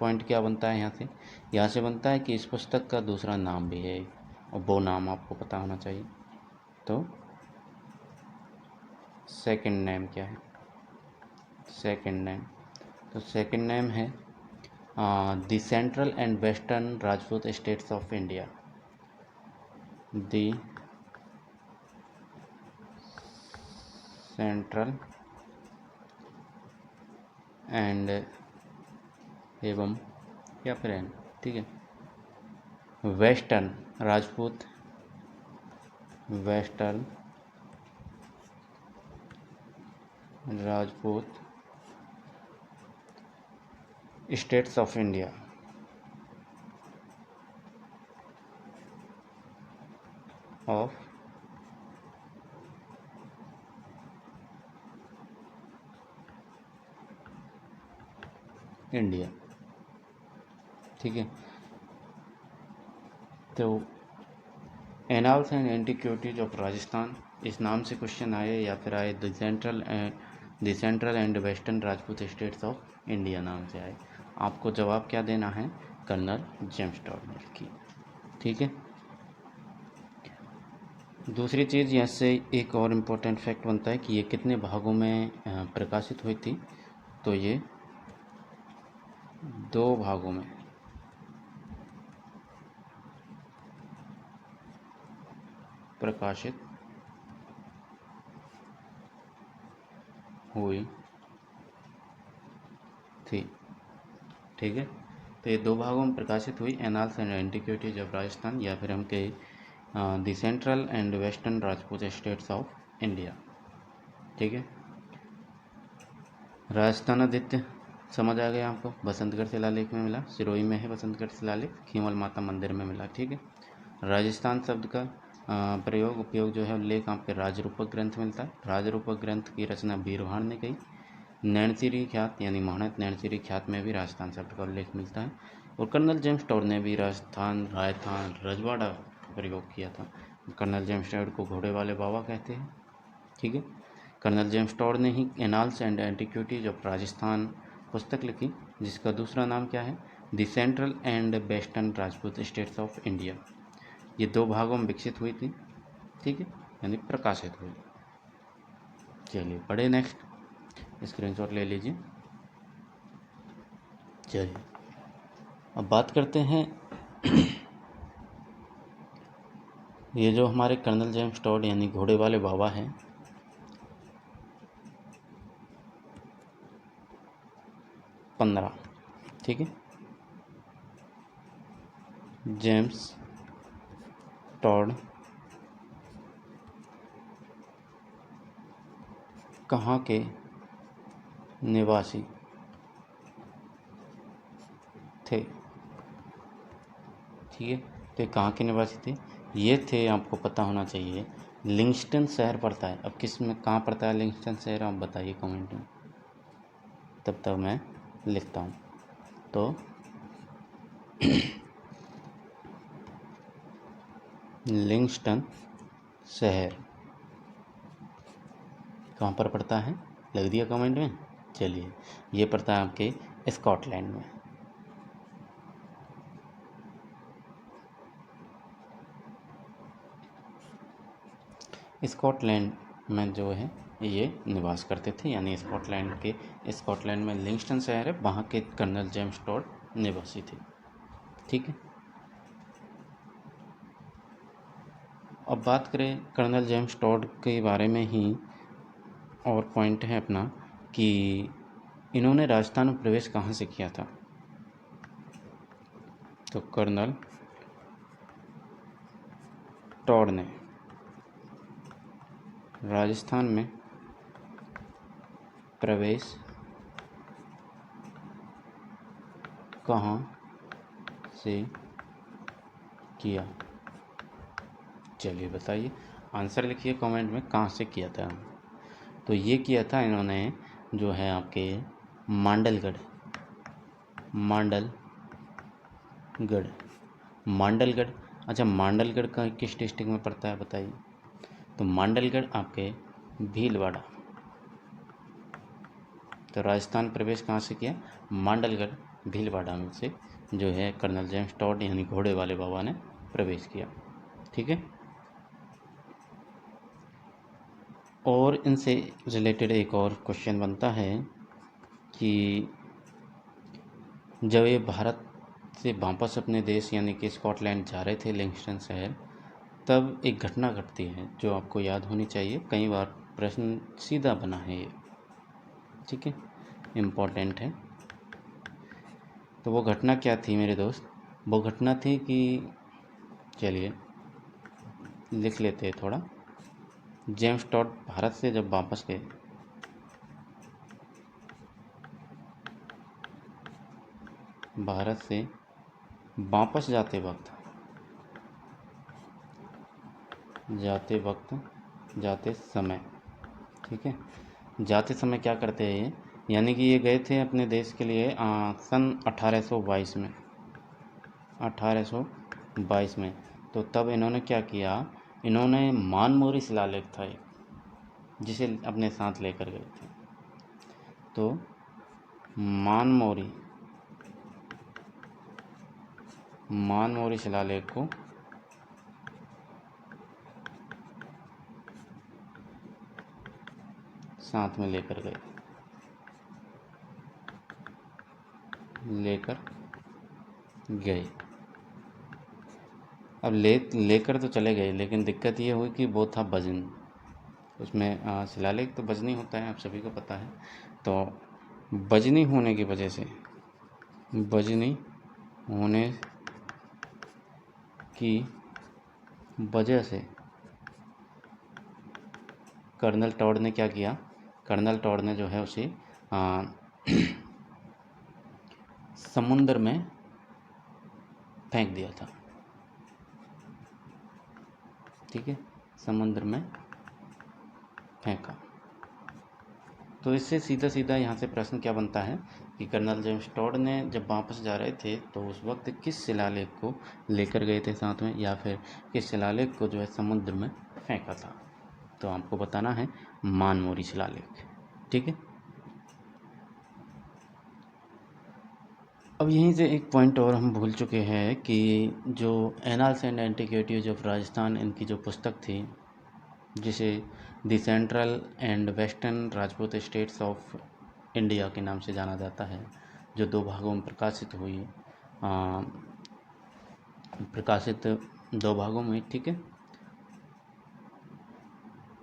Speaker 1: पॉइंट क्या बनता है यहाँ से बनता है कि इस पुस्तक का दूसरा नाम भी है, और वो नाम आपको पता होना चाहिए। तो सेकंड नेम क्या है? सेकंड नेम, तो सेकंड नेम है the central and western Rajput states of India. The central and एवं या फिर एंड, ठीक है, western Rajput, western Rajput states of India, of India, ठीक है। तो annals and antiquities of Rajasthan, इस नाम से क्वेश्चन आए या फिर आए the central and western Rajput states of India नाम से आए। आपको जवाब क्या देना है? कर्नल जेम्स टॉड ने लिखी, ठीक है। दूसरी चीज़ यहाँ से एक और इम्पोर्टेंट फैक्ट बनता है कि ये कितने भागों में प्रकाशित हुई थी? तो ये 2 भागों में प्रकाशित हुई थी, ठीक है। तो ये 2 भागों में प्रकाशित हुई, annals and antiquities of Rajasthan, या फिर हम कहे the central and western Rajput states of India, ठीक है। राजस्थान आदित्य समझ आ गया आपको? बसंतगढ़ शिलालेख में मिला, सिरोही में है बसंतगढ़ शिलालेख, खींवल माता मंदिर में मिला, ठीक है। राजस्थान शब्द का प्रयोग उपयोग जो है उल्लेख आपके राजरूपक ग्रंथ मिलता है। राजरूपक ग्रंथ की रचना बीरभाण ने की। नैणसीरी ख्यात यानी महानत नैणसीरी ख्यात में भी राजस्थान शब्द का उल्लेख मिलता है। और कर्नल जेम्स टॉड ने भी राजस्थान, रायथान, रजवाड़ा का प्रयोग किया था। कर्नल जेम्स टॉड को घोड़े वाले बाबा कहते हैं। ठीक है, कर्नल जेम्स टॉड ने ही Annals and Antiquities of Rajasthan पुस्तक लिखी, जिसका दूसरा नाम क्या है, the central and western Rajput states of India. ये 2 भागों में विकसित हुई थी। ठीक है, यानी प्रकाशित हुई। चलिए पढ़े नेक्स्ट, स्क्रीनशॉट ले लीजिए। चलिए अब बात करते हैं ये जो हमारे कर्नल जेम्स टॉड यानी घोड़े वाले बाबा हैं, पंद्रह। ठीक है, जेम्स टॉड कहाँ के निवासी थे। ठीक है, तो ये कहाँ के निवासी थे, ये थे, आपको पता होना चाहिए, लिंगस्टन शहर पड़ता है। अब किस में कहाँ पड़ता है लिंगस्टन शहर, आप बताइए कमेंट में, तब तक मैं लिखता हूँ। तो लिंगस्टन शहर कहाँ पर पड़ता है, लग दिया कमेंट में। चलिए, ये पड़ता है आपके स्कॉटलैंड में। स्कॉटलैंड में जो है ये निवास करते थे, यानी स्कॉटलैंड में लिंगस्टन शहर है, वहाँ के कर्नल जेम्स टॉड निवासी थे। ठीक है, अब बात करें कर्नल जेम्स टॉड के बारे में ही, और पॉइंट है अपना कि इन्होंने राजस्थान में प्रवेश कहाँ से किया था। तो कर्नल टॉड ने राजस्थान में प्रवेश कहाँ से किया, चलिए बताइए, आंसर लिखिए कमेंट में, कहाँ से किया था। तो ये किया था इन्होंने जो है आपके मांडलगढ़ अच्छा, मांडलगढ़ का किस डिस्ट्रिक्ट में पड़ता है बताइए। तो मांडलगढ़ आपके भीलवाड़ा। तो राजस्थान प्रवेश कहाँ से किया, मांडलगढ़ भीलवाड़ा में से जो है कर्नल जेम्स टॉड यानी घोड़े वाले बाबा ने प्रवेश किया। ठीक है, और इनसे रिलेटेड एक और क्वेश्चन बनता है कि जब ये भारत से वापस अपने देश यानी कि स्कॉटलैंड जा रहे थे लिंगस्टन शहर, तब एक घटना घटती है जो आपको याद होनी चाहिए, कई बार प्रश्न सीधा बना है ये। ठीक है, इम्पोर्टेंट है। तो वो घटना क्या थी मेरे दोस्त, वो घटना थी कि, चलिए लिख लेते हैं थोड़ा। जेम्स टॉड भारत से जब वापस गए, भारत से वापस जाते समय, ठीक है, जाते समय क्या करते हैं ये, यानी कि ये गए थे अपने देश के लिए सन 1822 में। तो तब इन्होंने क्या किया, इन्होंने मानमोरी शिलालेख था एक, जिसे अपने साथ लेकर गए थे। तो मानमोरी शिलालेख को साथ में लेकर गए। अब लेकर तो चले गए, लेकिन दिक्कत ये हुई कि वो था वजन, उसमें शिलालेख तो वजनी होता है, आप सभी को पता है। तो वजनी होने की वजह से कर्नल टॉड ने क्या किया, कर्नल टॉड ने जो है उसे समुद्र में फेंक दिया था। ठीक है, समुद्र में फेंका। तो इससे सीधा सीधा यहाँ से प्रश्न क्या बनता है कि कर्नल जेम्स टॉड ने जब वापस जा रहे थे तो उस वक्त किस शिलालेख को लेकर गए थे साथ में, या फिर किस शिलालेख को जो है समुद्र में फेंका था। तो आपको बताना है मानमोरी शिलालेख, ठीक है। अब यहीं से एक पॉइंट और हम भूल चुके हैं कि जो annals and antiquities of Rajasthan, इनकी जो पुस्तक थी, जिसे the central and western Rajput states of India के नाम से जाना जाता है, जो 2 भागों में प्रकाशित हुई, प्रकाशित 2 भागों में, ठीक है।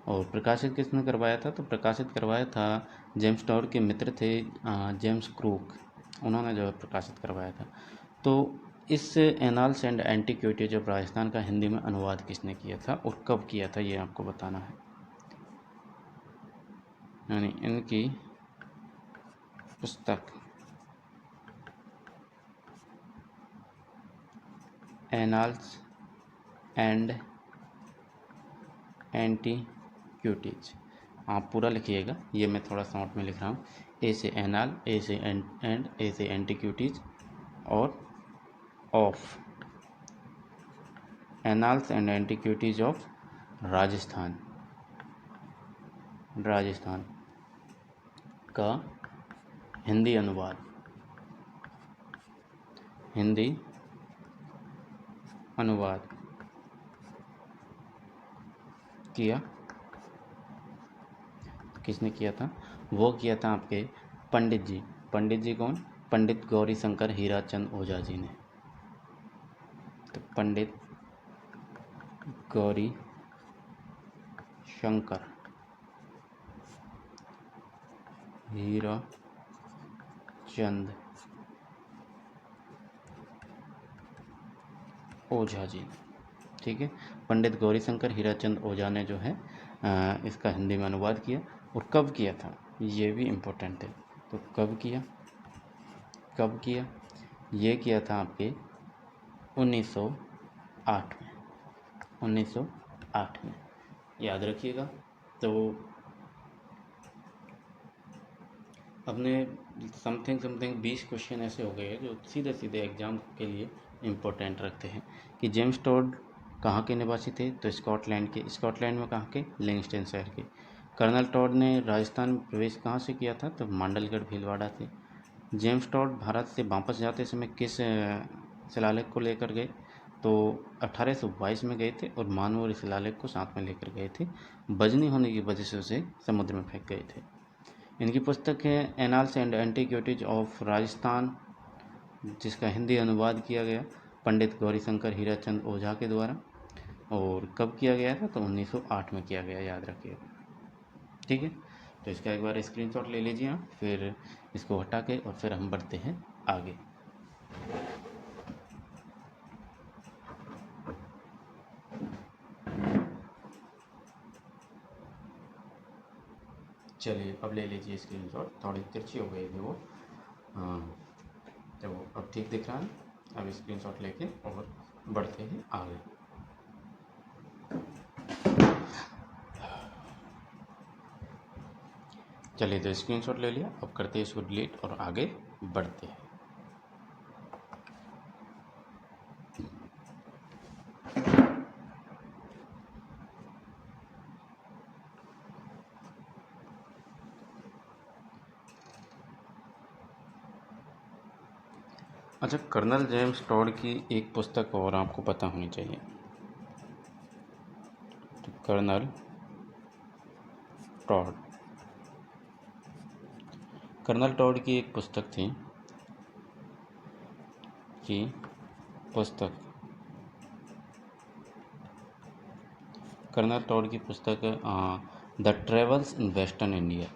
Speaker 1: और प्रकाशित किसने करवाया था? तो प्रकाशित करवाया था जेम्स टॉड के मित्र थे, जेम्स क्रूक, उन्होंने जो है प्रकाशित करवाया था। तो इस annals and antiquities of Rajasthan का हिंदी में अनुवाद किसने किया था और कब किया था, ये आपको बताना है। यानी इनकी पुस्तक एनाल्स एंड एंटीक्विटीज, आप पूरा लिखिएगा, ये मैं थोड़ा शॉर्ट में लिख रहा हूँ। ए से एनाल, ए से एंड, ए से एंटीक्विटीज, और of annals and antiquities of Rajasthan, Rajasthan का हिंदी अनुवाद, हिंदी अनुवाद किया। किसने किया था? वो किया था आपके पंडित जी। पंडित जी कौन? पंडित गौरी शंकर हीराचंद ओझा जी ने। तो पंडित गौरी शंकर हीराचंद ओझा जी, ठीक है। पंडित गौरीशंकर हीराचंद ओझा ने जो है इसका हिंदी में अनुवाद किया। और कब किया था, ये भी इम्पोर्टेंट है। तो कब किया? कब किया? ये किया था आपके 1908 में, 1908 में, याद रखिएगा। तो अपने समथिंग 20 क्वेश्चन ऐसे हो गए हैं जो सीधे सीधे एग्जाम के लिए इम्पोर्टेंट रखते हैं। कि जेम्स टॉड कहाँ के निवासी थे? तो स्कॉटलैंड के। स्कॉटलैंड में कहाँ के? लिंगस्टन शहर के। कर्नल टॉड ने राजस्थान में प्रवेश कहाँ से किया था? तो मांडलगढ़ भीलवाड़ा से। जेम्स टॉड भारत से वापस जाते समय किस शिलालेख को लेकर गए? तो 1822 में गए थे और मानवरी शिलालेख को साथ में लेकर गए थे। वजनी होने की वजह से उसे समुद्र में फेंक गए थे। इनकी पुस्तक है annals and antiquities of Rajasthan, जिसका हिंदी अनुवाद किया गया पंडित गौरीशंकर हीराचंद ओझा के द्वारा। और कब किया गया था? तो 1908 में किया गया, याद रखिएगा, ठीक है। तो इसका एक बार स्क्रीनशॉट ले लीजिए आप, फिर इसको हटा के और फिर हम बढ़ते हैं आगे। चलिए अब ले लीजिए स्क्रीनशॉट, थोड़ी तिरछी हो गई थी वो, तो अब ठीक दिख रहा है। अब स्क्रीनशॉट लेके और बढ़ते हैं आगे। चलिए तो स्क्रीनशॉट ले लिया, अब करते हैं इसको डिलीट और आगे बढ़ते हैं। अच्छा, कर्नल जेम्स टॉड की एक पुस्तक और आपको पता होनी चाहिए। तो कर्नल टॉड, कर्नल टॉड की एक पुस्तक थी कि पुस्तक, कर्नल टॉड की पुस्तक the travels in western India,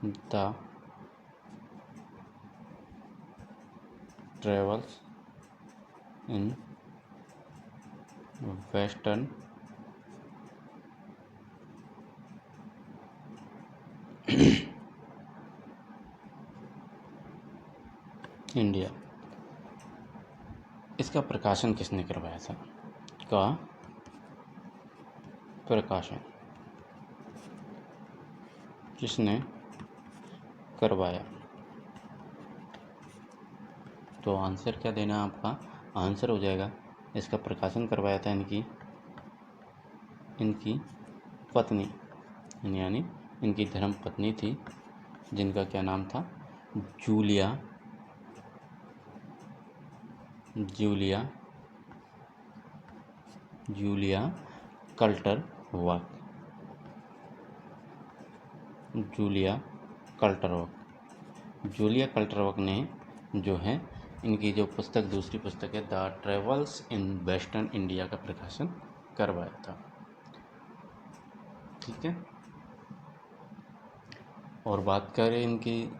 Speaker 1: the travels in western India, इसका प्रकाशन किसने करवाया था? का प्रकाशन किसने करवाया? तो आंसर क्या देना है आपका? आंसर हो जाएगा इसका प्रकाशन करवाया था इनकी पत्नी, यानी इनकी धर्म पत्नी थी, जिनका क्या नाम था? जूलिया कल्टरवर्थ। जूलिया कल्टरवर्थ ने जो है इनकी जो पुस्तक, दूसरी पुस्तक है the travels in western India का प्रकाशन करवाया था। ठीक है। और बात करें इनकी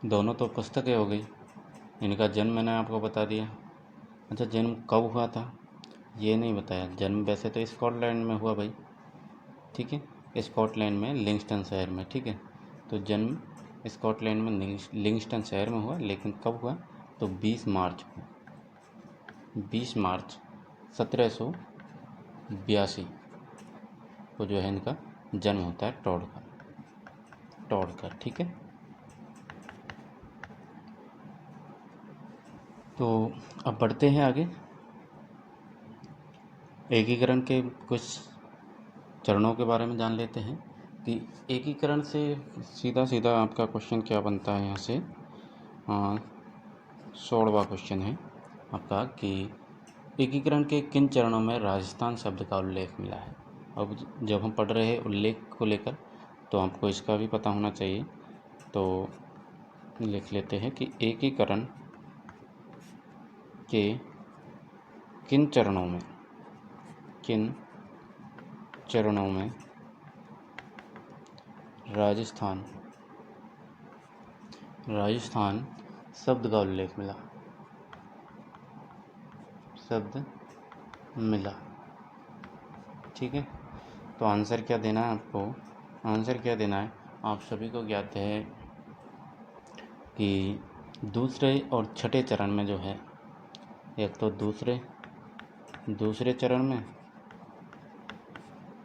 Speaker 1: दोनों तो पुस्तकें हो गई, इनका जन्म मैंने आपको बता दिया। अच्छा, जन्म कब हुआ था ये नहीं बताया। जन्म वैसे तो स्कॉटलैंड में हुआ भाई, ठीक है, स्कॉटलैंड में लिंगस्टन शहर में। ठीक है, तो जन्म स्कॉटलैंड में लिंगस्टन शहर में हुआ, लेकिन कब हुआ? तो 20 मार्च 1782 को जो है इनका जन्म होता है टॉडकर। ठीक है, तो अब बढ़ते हैं आगे। एकीकरण के कुछ चरणों के बारे में जान लेते हैं कि एकीकरण से सीधा आपका क्वेश्चन क्या बनता है यहाँ से। 16वां क्वेश्चन है आपका कि एकीकरण के किन चरणों में राजस्थान शब्द का उल्लेख मिला है। अब जब हम पढ़ रहे हैं उल्लेख को लेकर, तो आपको इसका भी पता होना चाहिए। तो लिख लेते हैं कि एकीकरण के किन चरणों में राजस्थान शब्द का उल्लेख मिला। ठीक है, तो आंसर क्या देना है आपको? आंसर क्या देना है? आप सभी को ज्ञात है कि दूसरे और छठे चरण में जो है, एक तो दूसरे चरण में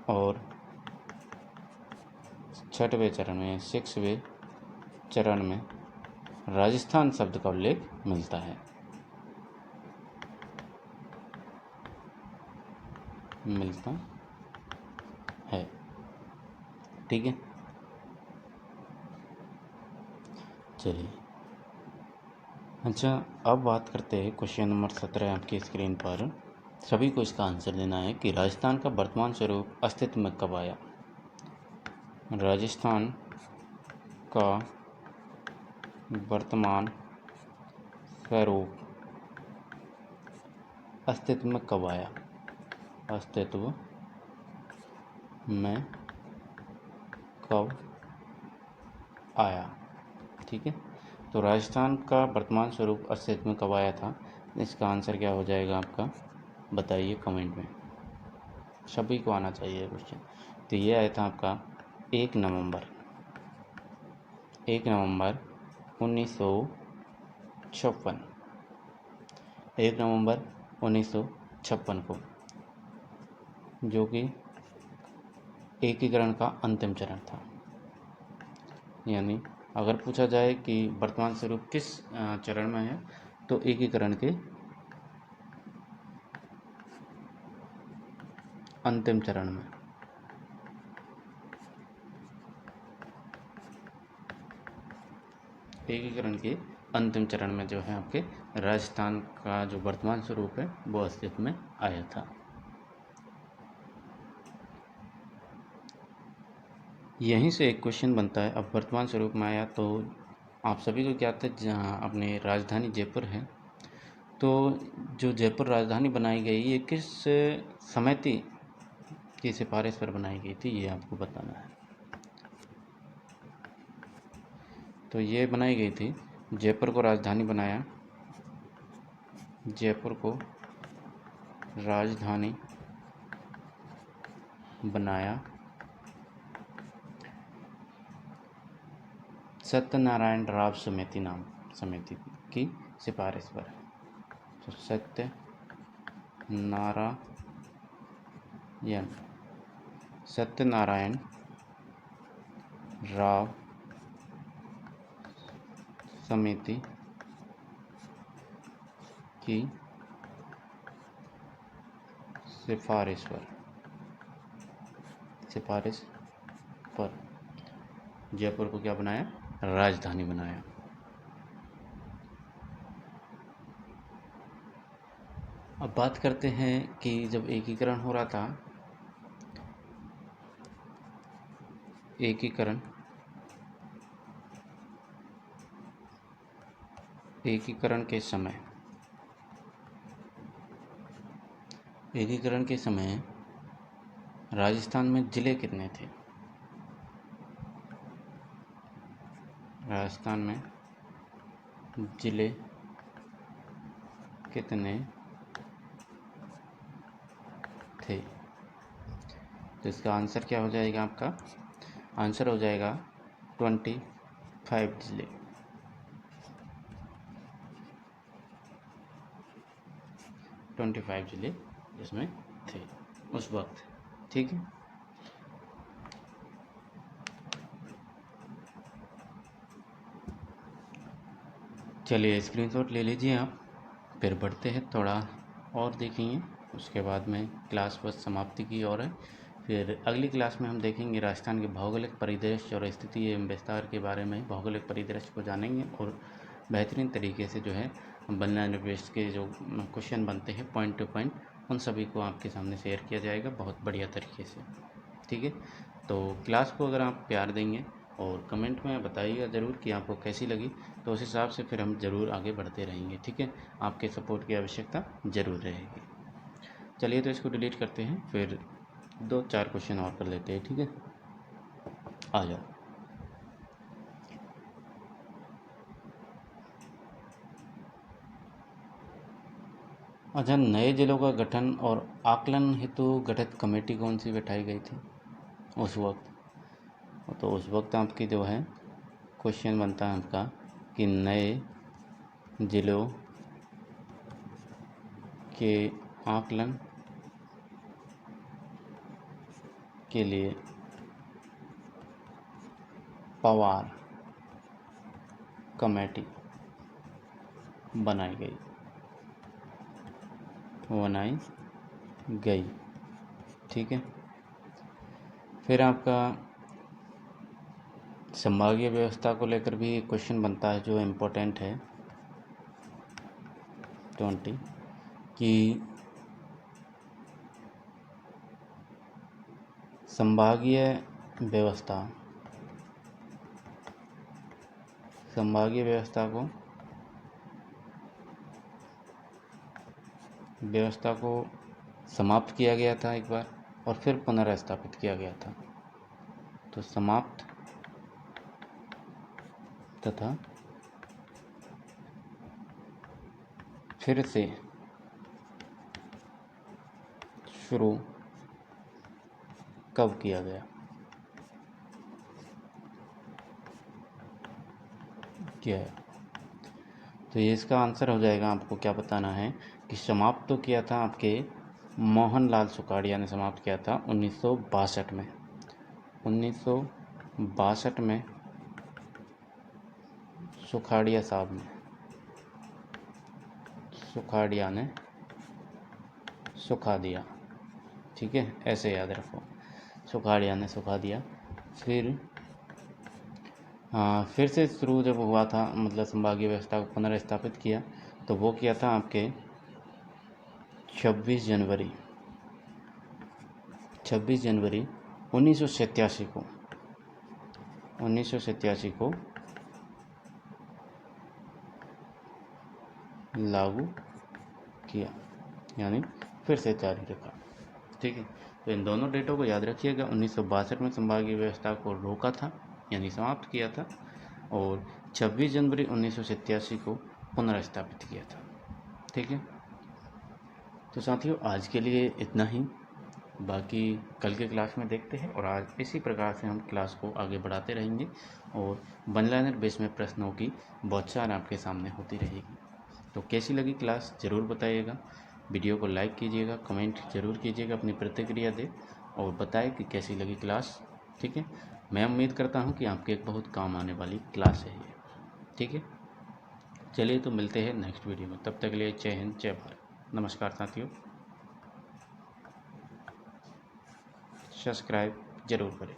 Speaker 1: और छठवें चरण में, 6वें चरण में राजस्थान शब्द का उल्लेख मिलता है। ठीक है, चलिए। अच्छा, अब बात करते हैं क्वेश्चन नंबर 17 आपकी स्क्रीन पर। सभी को इसका आंसर देना है कि राजस्थान का वर्तमान स्वरूप अस्तित्व में कब आया। राजस्थान का वर्तमान स्वरूप अस्तित्व में कब आया? अस्तित्व में कब आया? ठीक है, तो राजस्थान का वर्तमान स्वरूप अस्तित्व में कब आया था? इसका आंसर क्या हो जाएगा आपका? बताइए कमेंट में, सभी को आना चाहिए क्वेश्चन। तो ये आया था आपका 1 नवंबर 1956। 1 नवंबर 1956 को, जो कि एकीकरण का अंतिम चरण था। यानी अगर पूछा जाए कि वर्तमान स्वरूप किस चरण में है, तो एकीकरण के अंतिम चरण में। एकीकरण के अंतिम चरण में जो है आपके राजस्थान का जो वर्तमान स्वरूप है वो अस्तित्व में आया था। यहीं से एक क्वेश्चन बनता है। अब वर्तमान स्वरूप में आया, तो आप सभी को क्या था, जहाँ अपने राजधानी जयपुर है, तो जो जयपुर राजधानी बनाई गई, ये किस समिति की सिफारिश पर बनाई गई थी, ये आपको बताना है। तो ये बनाई गई थी, जयपुर को राजधानी बनाया सत्यनारायण राव समिति नाम समिति की सिफारिश पर। तो सत्यनारायण राव समिति की सिफारिश पर जयपुर को क्या बनाया? राजधानी बनाया। अब बात करते हैं कि जब एकीकरण हो रहा था, एकीकरण के समय राजस्थान में जिले कितने थे? राजस्थान में जिले कितने थे? तो इसका आंसर क्या हो जाएगा? आपका आंसर हो जाएगा 25 जिले। 25 जिले इसमें थे उस वक्त। ठीक है, चलिए स्क्रीनशॉट ले लीजिए आप। फिर बढ़ते हैं, थोड़ा और देखेंगे, उसके बाद में क्लास बस समाप्ति की ओर है। फिर अगली क्लास में हम देखेंगे राजस्थान के भौगोलिक परिदृश्य और स्थिति एवं विस्तार के बारे में। भौगोलिक परिदृश्य को जानेंगे और बेहतरीन तरीके से जो है बनलैंड बेस्ड के जो क्वेश्चन बनते हैं पॉइंट टू पॉइंट, उन सभी को आपके सामने शेयर किया जाएगा बहुत बढ़िया तरीके से। ठीक है, तो क्लास को अगर आप प्यार देंगे और कमेंट में बताइएगा ज़रूर कि आपको कैसी लगी, तो उस हिसाब से फिर हम ज़रूर आगे बढ़ते रहेंगे। ठीक है, आपके सपोर्ट की आवश्यकता ज़रूर रहेगी। चलिए तो इसको डिलीट करते हैं, फिर 2-4 क्वेश्चन और कर लेते हैं। ठीक है, आ जाओ। अच्छा, नए जिलों का गठन और आकलन हेतु गठित कमेटी कौन सी बैठाई गई थी उस वक्त? तो उस वक्त आपकी जो है क्वेश्चन बनता है आपका कि नए जिलों के आकलन के लिए पवार कमेटी बनाई गई। ठीक है, फिर आपका संभागीय व्यवस्था को लेकर भी क्वेश्चन बनता है जो इम्पोर्टेंट है 20 कि संभागीय व्यवस्था को समाप्त किया गया था एक बार और फिर पुनर्स्थापित किया गया था। तो समाप्त तथा फिर से शुरू कब किया गया? तो ये इसका आंसर हो जाएगा। आपको क्या बताना है कि समाप्त तो किया था आपके मोहनलाल सुखाड़िया ने समाप्त किया था 1962 में। 1962 में सुखाड़िया ने सुखा दिया। ठीक है, ऐसे याद रखो, सुखाड़िया ने सुखा दिया। फिर से शुरू जब हुआ था, मतलब संभागीय व्यवस्था को पुनर्स्थापित किया, तो वो किया था आपके 26 जनवरी 1987 को लागू किया, यानी फिर से जारी रखा। ठीक है, तो इन दोनों डेटों को याद रखिएगा। 1962 में संभागीय व्यवस्था को रोका था यानी समाप्त किया था, और 26 जनवरी 1987 को पुनर्स्थापित किया था। ठीक है, तो साथियों आज के लिए इतना ही, बाकी कल के क्लास में देखते हैं। और आज इसी प्रकार से हम क्लास को आगे बढ़ाते रहेंगे और वन लाइनर बेस में प्रश्नों की बौछार आपके सामने होती रहेगी। तो कैसी लगी क्लास ज़रूर बताइएगा, वीडियो को लाइक कीजिएगा, कमेंट ज़रूर कीजिएगा, अपनी प्रतिक्रिया दें और बताएं कि कैसी लगी क्लास। ठीक है, मैं उम्मीद करता हूँ कि आपके एक बहुत काम आने वाली क्लास है ये। ठीक है, चलिए तो मिलते हैं नेक्स्ट वीडियो में, तब तक के लिए जय हिंद जय भारत। नमस्कार साथियों, सब्सक्राइब ज़रूर करें।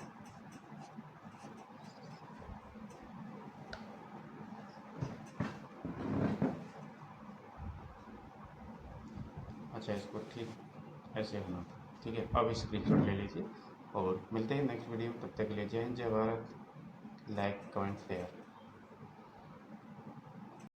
Speaker 1: अच्छा, इसको ठीक ऐसे होना था। ठीक है, अब स्क्रीनशॉट ले लीजिए और मिलते हैं नेक्स्ट वीडियो में, तब तक के लिए जय हिंद जय भारत। Like comment share.